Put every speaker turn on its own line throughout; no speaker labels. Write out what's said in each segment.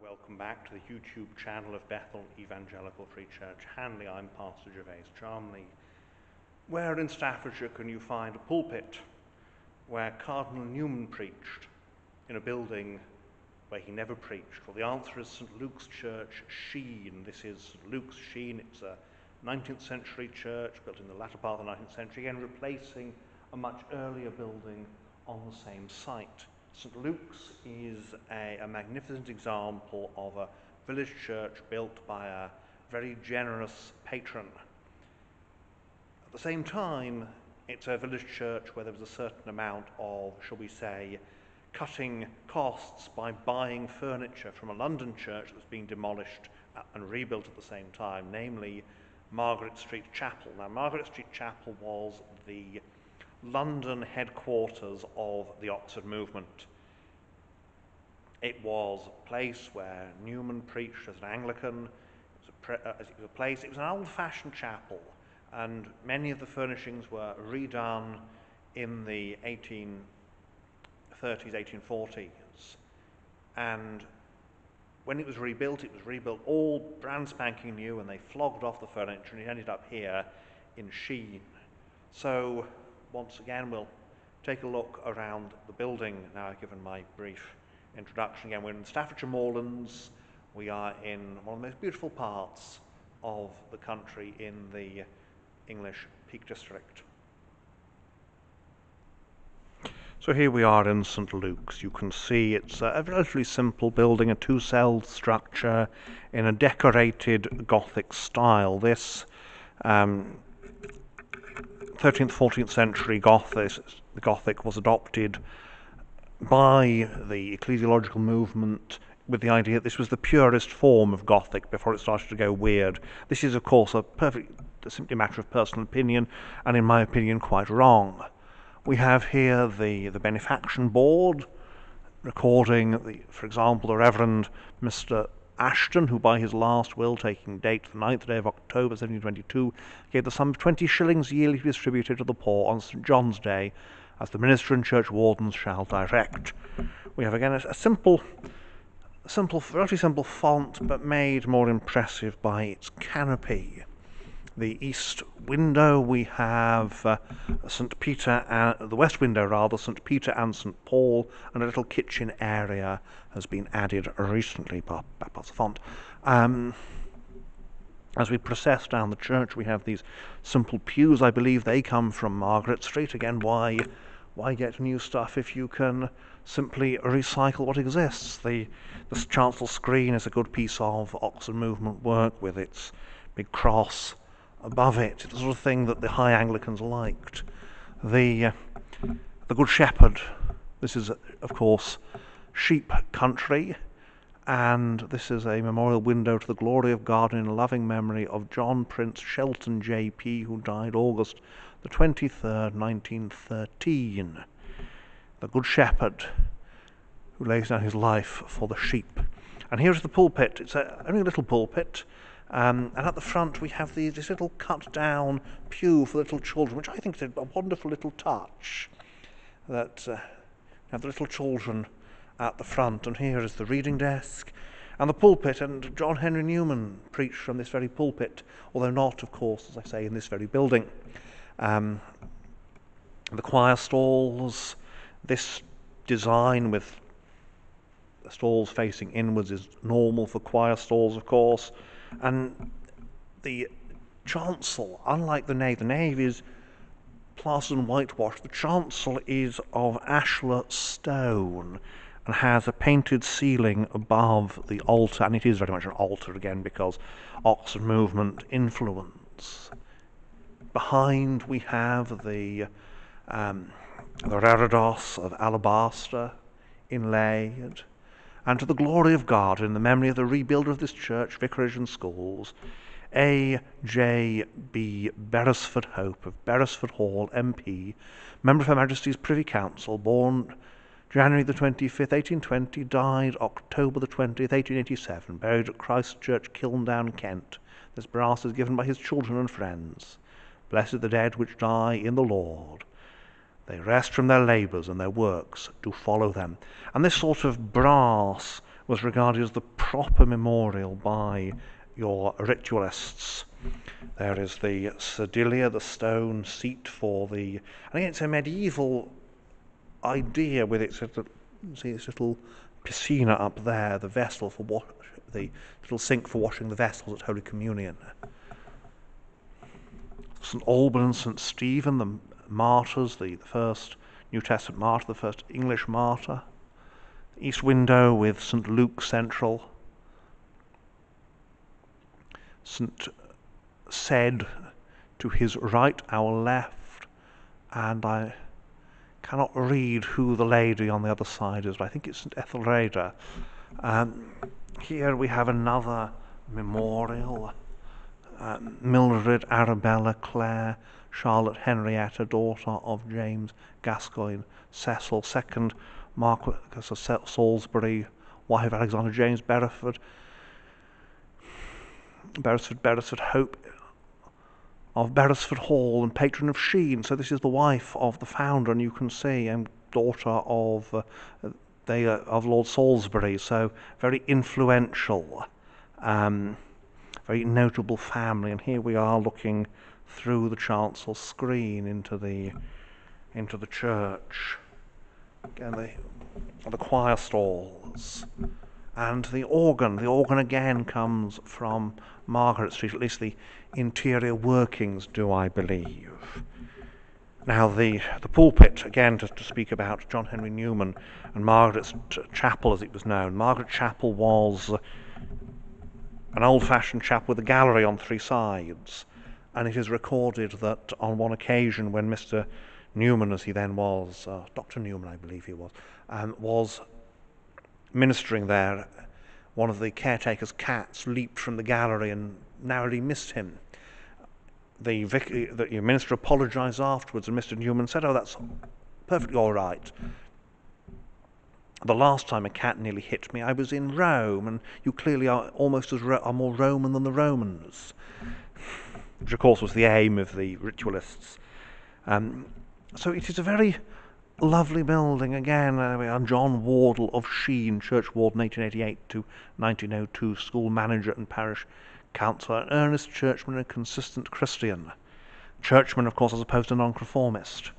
Welcome back to the YouTube channel of Bethel Evangelical Free Church Hanley. I'm Pastor Gervais Charmley. Where in Staffordshire can you find a pulpit where Cardinal Newman preached in a building where he never preached? Well, the answer is St. Luke's Church, Sheen. This is St. Luke's Sheen. It's a 19th century church built in the latter part of the 19th century, again replacing a much earlier building on the same site. St. Luke's is a magnificent example of a village church built by a very generous patron. At the same time, it's a village church where there was a certain amount of, shall we say, cutting costs by buying furniture from a London church that was being demolished and rebuilt at the same time, namely Margaret Street Chapel. Now, Margaret Street Chapel was the London headquarters of the Oxford movement. It was a place where Newman preached as an Anglican. It was an old-fashioned chapel, and many of the furnishings were redone in the 1830s, 1840s. And when it was rebuilt all brand spanking new, and they flogged off the furniture, and it ended up here in Sheen. So once again, we'll take a look around the building now I've given my brief introduction. Again, we're in Staffordshire Moorlands. We are in one of the most beautiful parts of the country in the English Peak District. So here we are in St. Luke's. You can see it's a relatively simple building, a two-celled structure in a decorated Gothic style. This 13th, 14th century Gothic was adopted by the ecclesiological movement with the idea that this was the purest form of Gothic before it started to go weird. This is, of course, simply a matter of personal opinion, and in my opinion, quite wrong. We have here the benefaction board recording, for example, the Reverend Mr. Ashton, who by his last will, taking date the 9th day of October 1722, gave the sum of 20 shillings yearly to be distributed to the poor on St. John's Day, as the minister and church wardens shall direct. We have again a relatively simple font, but made more impressive by its canopy. The east window, we have St. Peter, the west window rather, St. Peter and St. Paul, and a little kitchen area has been added recently by the font. As we process down the church, we have these simple pews. I believe they come from Margaret Street. Again, why get new stuff if you can simply recycle what exists? The chancel screen is a good piece of Oxford movement work with its big cross above it. It's the sort of thing that the high Anglicans liked. The Good Shepherd. This is, of course, sheep country, and this is a memorial window to the glory of God in loving memory of John Prince Shelton J.P., who died August the 23rd, 1913. The Good Shepherd, who lays down his life for the sheep. And here's the pulpit. It's only a little pulpit. And at the front we have this little cut-down pew for little children, which I think is a wonderful little touch. That have the little children at the front, and here is the reading desk and the pulpit, and John Henry Newman preached from this very pulpit, although not, of course, as I say, in this very building. The choir stalls, this design with the stalls facing inwards is normal for choir stalls, of course. And the chancel, unlike the nave is plastered and whitewashed. The chancel is of ashlar stone and has a painted ceiling above the altar, and it is very much an altar again because Oxford movement influence. Behind we have the reredos of alabaster inlaid. And to the glory of God, in the memory of the rebuilder of this church, vicarage and schools, A. J. B. Beresford Hope of Beresford Hall, MP, member of Her Majesty's Privy Council, born January the 25th, 1820, died October the 20th, 1887, buried at Christ Church, Kilndown, Kent. This brass is given by his children and friends. Blessed the dead which die in the Lord. They rest from their labours, and their works do follow them. And this sort of brass was regarded as the proper memorial by your ritualists. There is the sedilia, the stone seat for the... And again, it's a medieval idea with its little piscina up there, the vessel for the little sink for washing the vessels at Holy Communion. St. Alban and St. Stephen, the martyrs, the first New Testament martyr, the first English martyr. The east window with St. Luke central. St. Said to his right, our left, and I cannot read who the lady on the other side is, but I think it's St. Ethelreda. Here we have another memorial. Mildred Arabella Clare, Charlotte Henrietta, daughter of James Gascoigne Cecil, second Marquess of Salisbury, wife of Alexander James Beresford Hope of Beresford Hall, and patron of Sheen. So this is the wife of the founder, and you can see, and daughter of Lord Salisbury. So very influential, very notable family. And here we are looking through the chancel screen into the church. Again, the choir stalls. And the organ. The organ again comes from Margaret Street, at least the interior workings do, I believe. Now the pulpit, again, to speak about John Henry Newman and Margaret's chapel as it was known. Margaret Chapel was an old-fashioned chapel with a gallery on three sides, and it is recorded that on one occasion when Mr. Newman, as he then was, Dr. Newman I believe he was ministering there, one of the caretaker's cats leaped from the gallery and narrowly missed him. The minister apologised afterwards, and Mr. Newman said, "Oh, that's perfectly all right. The last time a cat nearly hit me, I was in Rome, and you clearly are more Roman than the Romans," which of course was the aim of the ritualists. So it is a very lovely building. Again, we are John Wardle of Sheen, church warden 1888 to 1902, school manager and parish councillor, an earnest churchman and a consistent Christian. Churchman, of course, as opposed to nonconformist.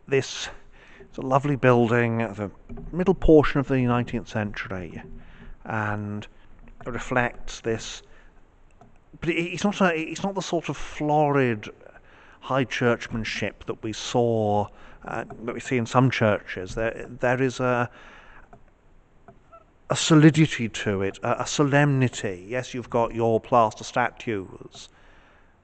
This is a lovely building, the middle portion of the 19th century, and it reflects this. But it's not the sort of florid high churchmanship that we saw, that we see in some churches. There is a solidity to it, a solemnity. Yes, you've got your plaster statues,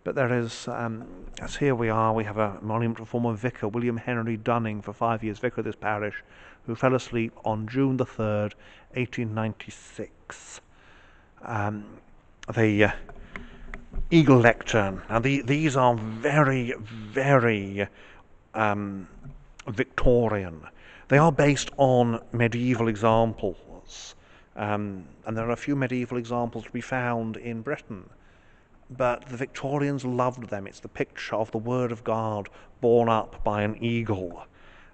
but there is, as here we have a monument to former vicar William Henry Dunning, for 5 years vicar of this parish, who fell asleep on June the 3rd, 1896. The eagle lectern. Now these are very, very Victorian. They are based on medieval examples, and there are a few medieval examples to be found in Britain, but the Victorians loved them. It's the picture of the Word of God borne up by an eagle.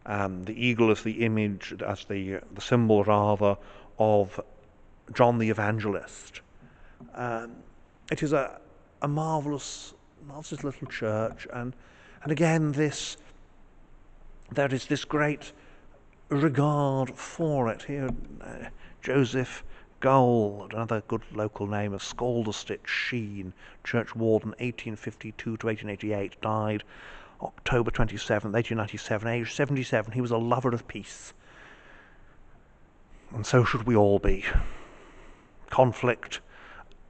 The eagle is the image, as the symbol rather, of John the Evangelist. It is a marvellous little church, and again there is this great regard for it. Here, Joseph Gold, another good local name, of Scalderstick, Sheen, church warden 1852 to 1888, died October 27th, 1897, aged 77. He was a lover of peace, and so should we all be. Conflict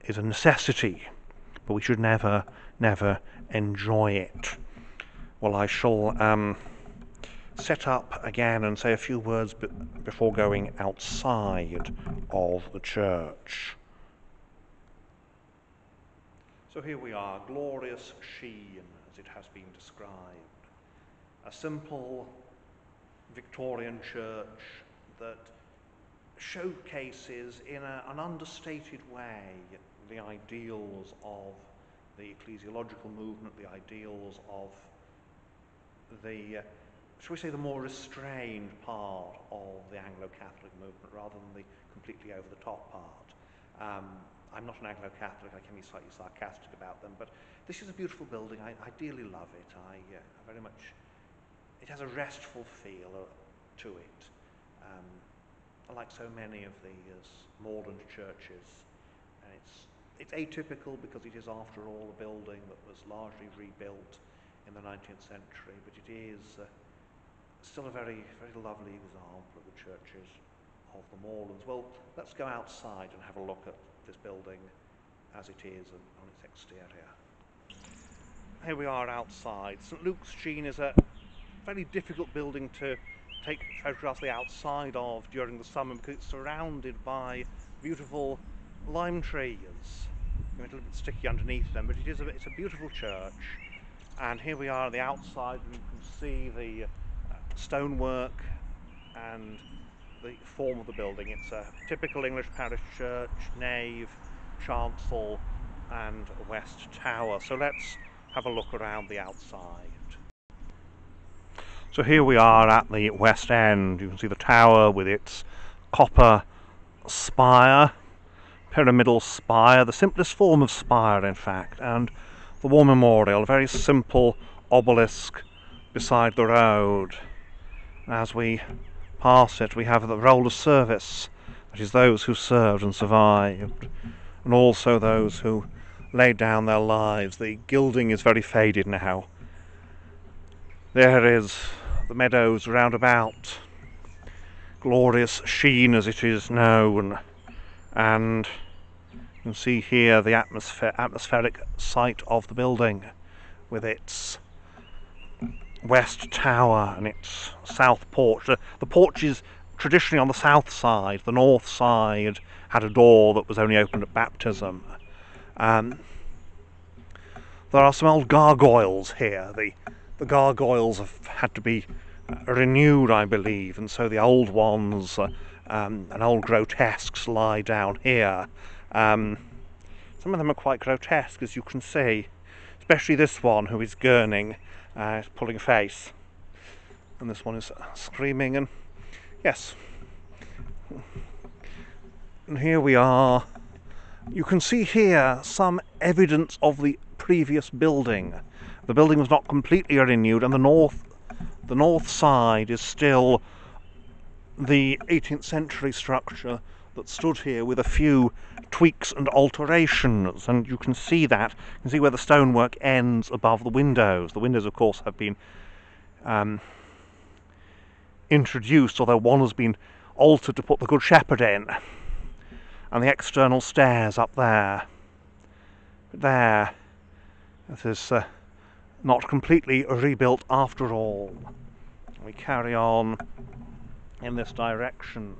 is a necessity, but we should never enjoy it. Well, I shall set up again and say a few words before going outside of the church. So here we are, glorious Sheen, as it has been described. A simple Victorian church that showcases in an understated way the ideals of the ecclesiological movement, the ideals of the shall we say, the more restrained part of the Anglo-Catholic movement rather than the completely over-the-top part. I'm not an Anglo-Catholic, I can be slightly sarcastic about them, but this is a beautiful building. I dearly love it. I very much, it has a restful feel to it. Like so many of these moorland churches, and it's atypical because it is, after all, a building that was largely rebuilt in the 19th century, but it is still a very, very lovely example of the churches of the moorlands. Well, let's go outside and have a look at this building as it is and on its exterior. Here we are outside. St Luke's Sheen is a very difficult building to take photographs the outside of during the summer because it's surrounded by beautiful lime trees. It's a little bit sticky underneath them, but it's a beautiful church. And here we are on the outside, and you can see the stonework and the form of the building. It's a typical English parish church, nave, chancel and west tower. So let's have a look around the outside. So here we are at the west end. You can see the tower with its copper spire, pyramidal spire, the simplest form of spire in fact, and the war memorial, a very simple obelisk beside the road. As we pass it, we have the roll of service, that is those who served and survived, and also those who laid down their lives. The gilding is very faded now. There is the meadows round about, glorious Sheen as it is known, and you can see here the atmospheric site of the building with its west tower and its south porch. The porch is traditionally on the south side. The north side had a door that was only opened at baptism. There are some old gargoyles here. The gargoyles have had to be renewed, I believe, and so the old ones and old grotesques lie down here. Some of them are quite grotesque, as you can see, especially this one who is gurning, pulling a face, and this one is screaming, and yes. And here we are. You can see here some evidence of the previous building. The building was not completely renewed, and the north side is still the 18th century structure that stood here with a few tweaks and alterations, and you can see that. You can see where the stonework ends above the windows. The windows, of course, have been introduced, although one has been altered to put the Good Shepherd in, and the external stairs up there. There, this is not completely rebuilt after all. We carry on in this direction.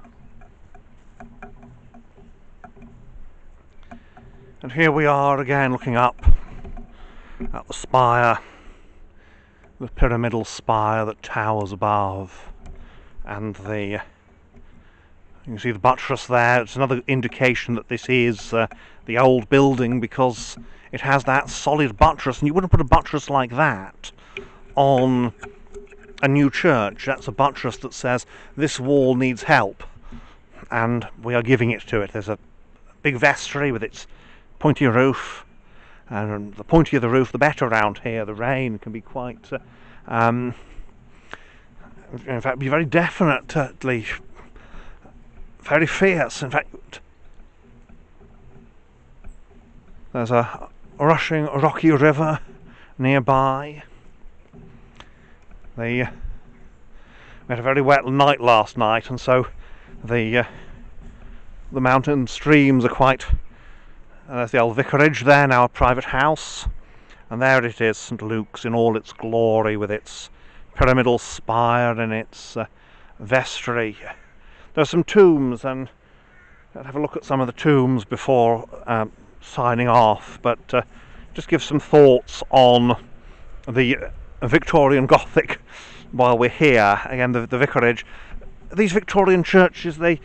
And here we are again, looking up at the spire, the pyramidal spire that towers above, and you can see the buttress there. It's another indication that this is the old building, because it has that solid buttress, and you wouldn't put a buttress like that on a new church. That's a buttress that says this wall needs help, and we are giving it to it. There's a big vestry with its pointy roof, and the pointier the roof the better around here. The rain can be quite in fact be very definitely very fierce. In fact, there's a rushing rocky river nearby. We had a very wet night last night, and so the mountain streams are quite. There's the old vicarage there, now a private house, and there it is, St Luke's in all its glory, with its pyramidal spire and its vestry. There are some tombs, and I'll have a look at some of the tombs before signing off, but just give some thoughts on the Victorian Gothic while we're here. Again, the vicarage. These Victorian churches, they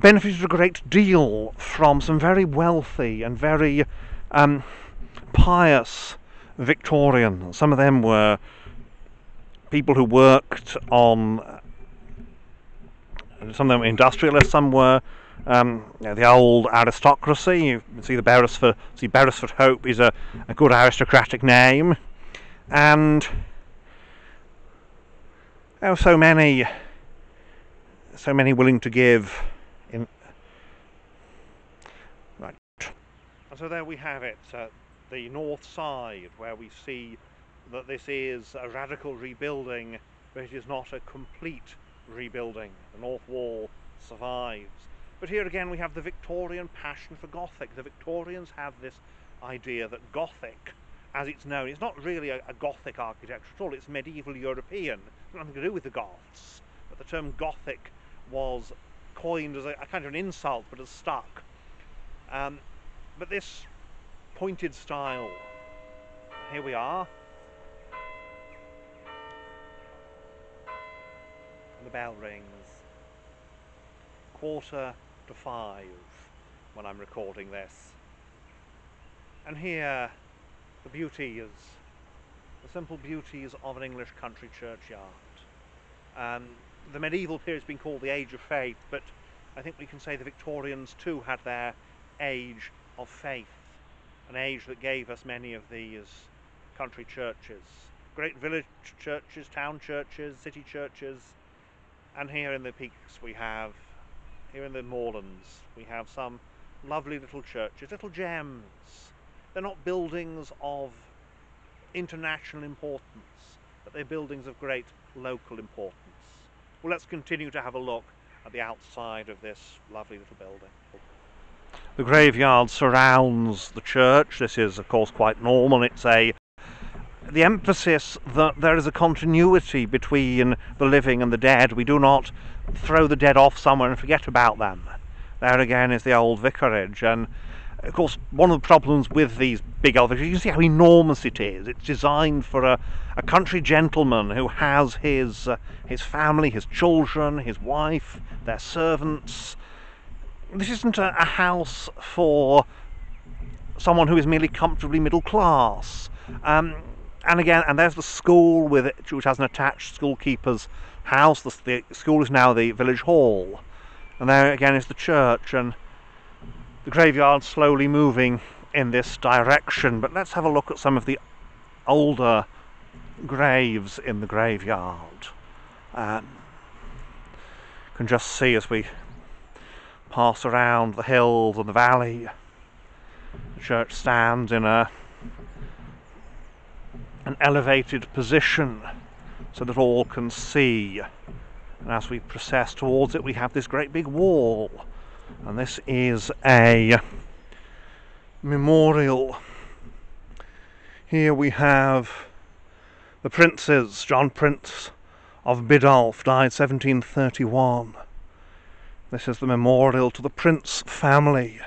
benefited a great deal from some very wealthy and very pious Victorians. Some of them were people who worked on, some of them were industrialists, some were the old aristocracy. You see Beresford Hope is a good aristocratic name, and so many willing to give. Right, and so there we have it, the north side, where we see that this is a radical rebuilding, but it is not a complete rebuilding. The north wall survives. But here again we have the Victorian passion for Gothic. The Victorians have this idea that Gothic, as it's known, it's not really a Gothic architecture at all, it's medieval European. It's nothing to do with the Goths. But the term Gothic was coined as a kind of an insult, but has stuck. But this pointed style, here we are. And the bell rings. 4:45 when I'm recording this. And here the beauties, the simple beauties of an English country churchyard. The medieval period's been called the Age of Faith, but I think we can say the Victorians too had their age of faith, an age that gave us many of these country churches, great village churches, town churches, city churches. And here in the peaks we have, here in the moorlands, we have some lovely little churches, little gems. They're not buildings of international importance, but they're buildings of great local importance. Well, let's continue to have a look at the outside of this lovely little building. The graveyard surrounds the church. This is, of course, quite normal. It's the emphasis that there is a continuity between the living and the dead. We do not throw the dead off somewhere and forget about them. There again is the old vicarage, and of course one of the problems with these big old vicarages, you can see how enormous it is. It's designed for a country gentleman who has his family, his children, his wife, their servants. This isn't a house for someone who is merely comfortably middle class. And again, and there's the school with it, which has an attached schoolkeeper's house. The school is now the village hall, and there again is the church, and the graveyard slowly moving in this direction. But let's have a look at some of the older graves in the graveyard. You can just see as we pass around the hills and the valley, the church stands in an elevated position so that all can see, and as we process towards it we have this great big wall, and this is a memorial. Here we have the princes. John Prince of Biddulph died 1731. This is the memorial to the Prince family.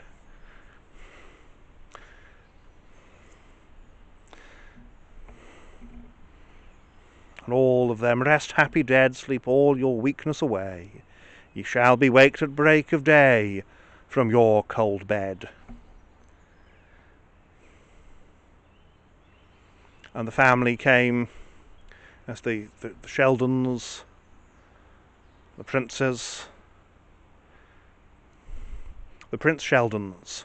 And all of them, rest happy dead, sleep all your weakness away. Ye shall be waked at break of day from your cold bed. And the family came as the Sheldons, the princes, the Prince Sheldons.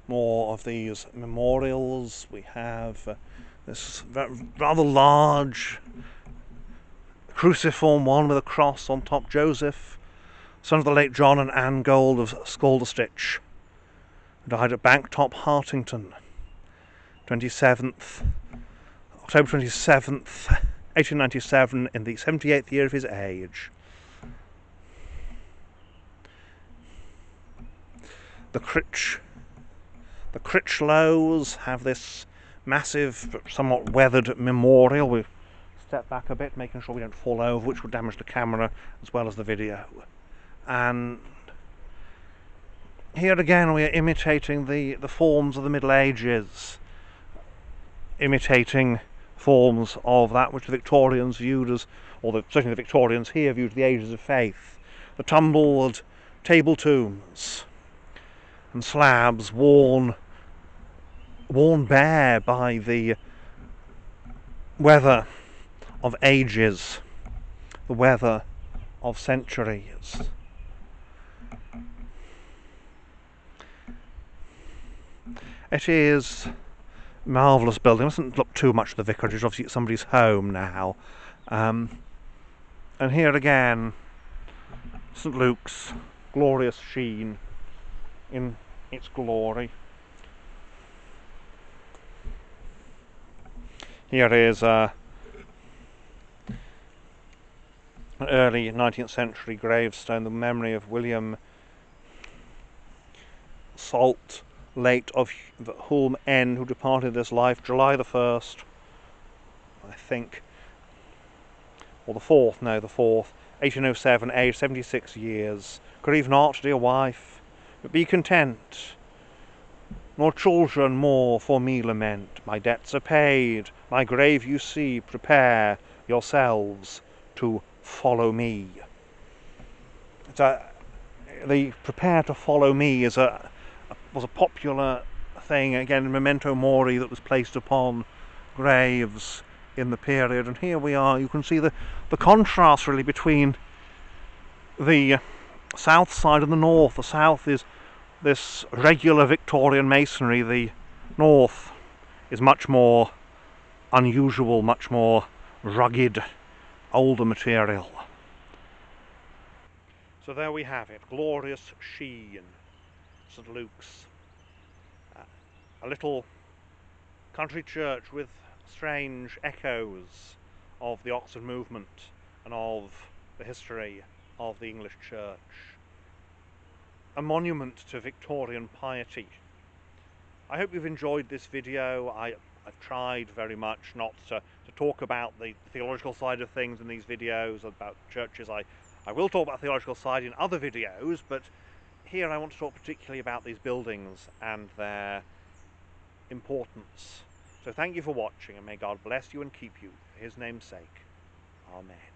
More of these memorials. We have this rather large cruciform one with a cross on top. Joseph, son of the late John and Anne Gold of Scalderstitch, died at Banktop, Hartington, October 27th, 1897, in the 78th year of his age. The Critchlows have this massive, somewhat weathered memorial. We've stepped back a bit, making sure we don't fall over, which would damage the camera as well as the video. And here again we are imitating the forms of the Middle Ages, imitating forms of that which the Victorians viewed as, or certainly the Victorians here viewed as the ages of faith. The tumbled table tombs and slabs worn bare by the weather of ages, the weather of centuries. It is a marvellous building. It doesn't look too much at the vicarage, obviously it's somebody's home now. And here again, St Luke's, glorious Sheen in its glory. Here is an early 19th century gravestone, the memory of William Salt, late of Hulme N, who departed this life July the 1st, I think, or the 4th, no, the 4th, 1807, aged 76 years. Grieve not, dear wife, but be content, nor children more for me lament. My debts are paid, my grave you see, prepare yourselves to follow me. The prepare to follow me was a popular thing, again, memento mori, that was placed upon graves in the period. And here we are, you can see the contrast really between the south side and the north. The south is this regular Victorian masonry, the north is much more unusual, much more rugged, older material. So there we have it, glorious Sheen, St Luke's, a little country church with strange echoes of the Oxford movement and of the history of the English church. A monument to Victorian piety. I hope you've enjoyed this video. I've tried very much not to talk about the theological side of things in these videos about churches. I will talk about the theological side in other videos, but here I want to talk particularly about these buildings and their importance. So thank you for watching, and may God bless you and keep you for his name's sake. Amen.